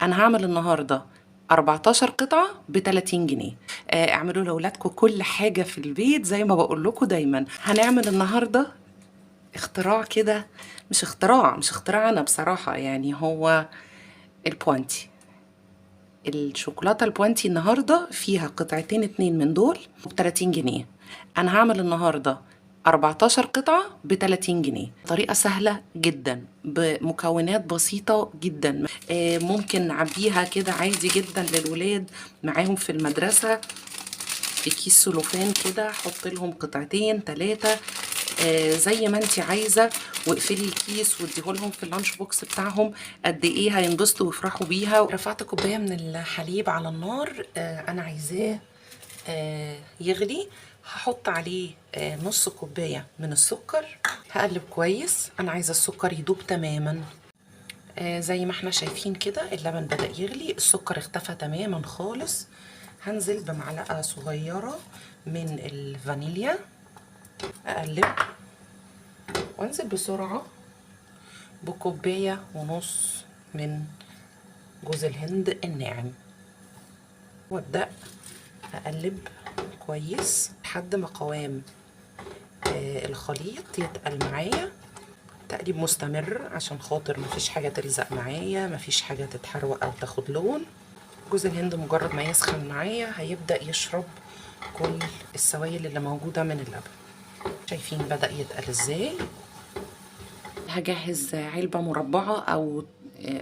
انا هعمل النهارده 14 قطعة ب30 جنيه. اعملوا لاولادكم كل حاجة في البيت زي ما بقول لكم دايما. هنعمل النهارده اختراع كده، مش اختراع انا بصراحة، يعني هو البوانتي. الشوكولاتة البوانتي النهاردة فيها قطعتين اتنين من دول ب30 جنيه. أنا هعمل النهاردة 14 قطعة ب30 جنيه. طريقة سهلة جدا بمكونات بسيطة جدا. ممكن نعبيها كده عادي جدا للولاد معاهم في المدرسة في كيس سلوفان كده، حط لهم قطعتين ثلاثة زي ما انت عايزه، واقفلي الكيس واديهولهم في اللانش بوكس بتاعهم. قد ايه هينبسطوا ويفرحوا بيها. رفعت كوبايه من الحليب على النار، انا عايزاه يغلي. هحط عليه نص كوبايه من السكر. هقلب كويس، انا عايزه السكر يدوب تماما. زي ما احنا شايفين كده اللبن بدأ يغلي، السكر اختفى تماما خالص. هنزل بمعلقه صغيره من الفانيليا، اقلب وانزل بسرعة بكوباية ونص من جوز الهند الناعم، وابدأ اقلب كويس لحد ما قوام الخليط يتقل معايا. تقليب مستمر عشان خاطر مفيش حاجة تلزق معايا، مفيش حاجة تتحروق او تاخد لون. جوز الهند مجرد ما يسخن معايا هيبدأ يشرب كل السوائل اللي موجودة من اللبن. شايفين بدأ يتقل ازاي. هجهز علبة مربعة او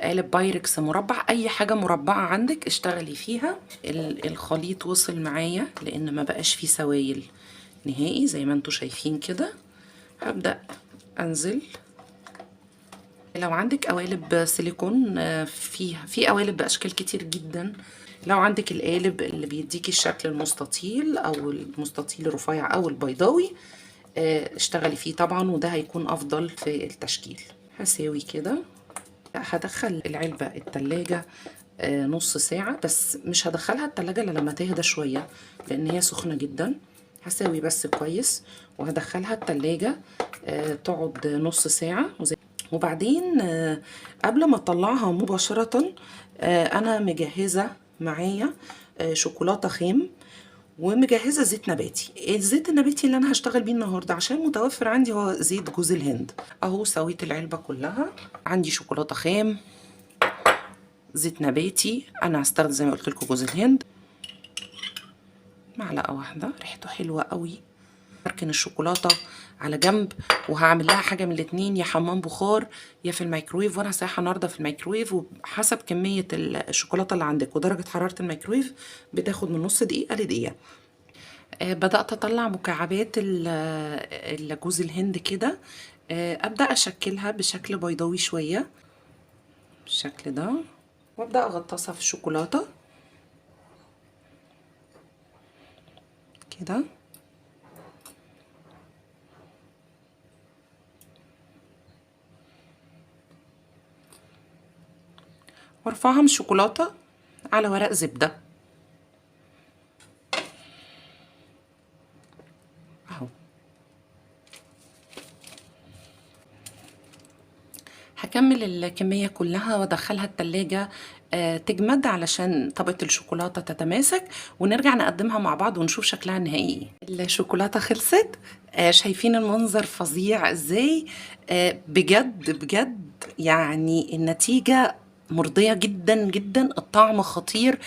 قالب بايركس مربع، اي حاجة مربعة عندك اشتغلي فيها. الخليط وصل معايا لان ما بقاش فيه سوائل نهائي زي ما انتوا شايفين كده. هبدأ انزل. لو عندك قوالب سيليكون، في قوالب باشكال كتير جدا. لو عندك القالب اللي بيديكي الشكل المستطيل او المستطيل الرفيع او البيضاوي، اشتغلي فيه طبعا، وده هيكون افضل في التشكيل. هساوي كده. هدخل العلبة التلاجة نص ساعة، بس مش هدخلها التلاجة الا لما تهدى شوية لان هي سخنة جدا. هساوي بس كويس وهدخلها التلاجة تقعد نص ساعة. وبعدين قبل ما اطلعها مباشرة انا مجهزة معايا شوكولاتة خام، ومجهزه زيت نباتي. الزيت النباتي اللي انا هشتغل بيه النهارده عشان متوفر عندي هو زيت جوز الهند. اهو سويت العلبه كلها. عندي شوكولاته خام، زيت نباتي، انا هستخدم زي ما قلت لكم جوز الهند. معلقه واحده، ريحته حلوه قوي. اركن الشوكولاته على جنب وهعمل لها حاجه من الاتنين، يا حمام بخار يا في الميكرويف، وانا هسيحها النهارده في الميكرويف. وحسب كميه الشوكولاته اللي عندك ودرجه حراره الميكرويف بتاخد من نص دقيقه لدقيقه. بدأت أطلع مكعبات جوز الهند كده. أبدأ أشكلها بشكل بيضاوي شوية بالشكل ده، وأبدأ أغطسها في الشوكولاتة كده. وارفعها من الشوكولاتة على ورق زبدة اهو. هكمل الكمية كلها وادخلها التلاجة تجمد علشان طبقة الشوكولاتة تتماسك، ونرجع نقدمها مع بعض ونشوف شكلها النهائي. الشوكولاتة خلصت. شايفين المنظر فظيع ازاي. بجد بجد يعني النتيجة مرضية جدا جدا. الطعم خطير.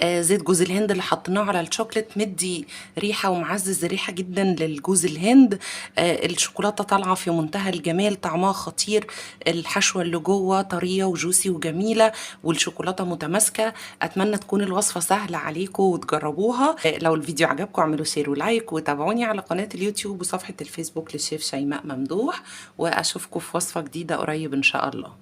زيت جوز الهند اللي حطيناه على الشوكليت مدي ريحة ومعزز ريحة جدا للجوز الهند. الشوكولاتة طالعة في منتهى الجمال، طعمها خطير. الحشوة اللي جوه طرية وجوسي وجميلة، والشوكولاتة متماسكة. اتمنى تكون الوصفة سهلة عليكم وتجربوها. لو الفيديو عجبكم اعملوا شير ولايك، وتابعوني على قناة اليوتيوب وصفحة الفيسبوك للشيف شيماء ممدوح. واشوفكم في وصفة جديدة قريب ان شاء الله.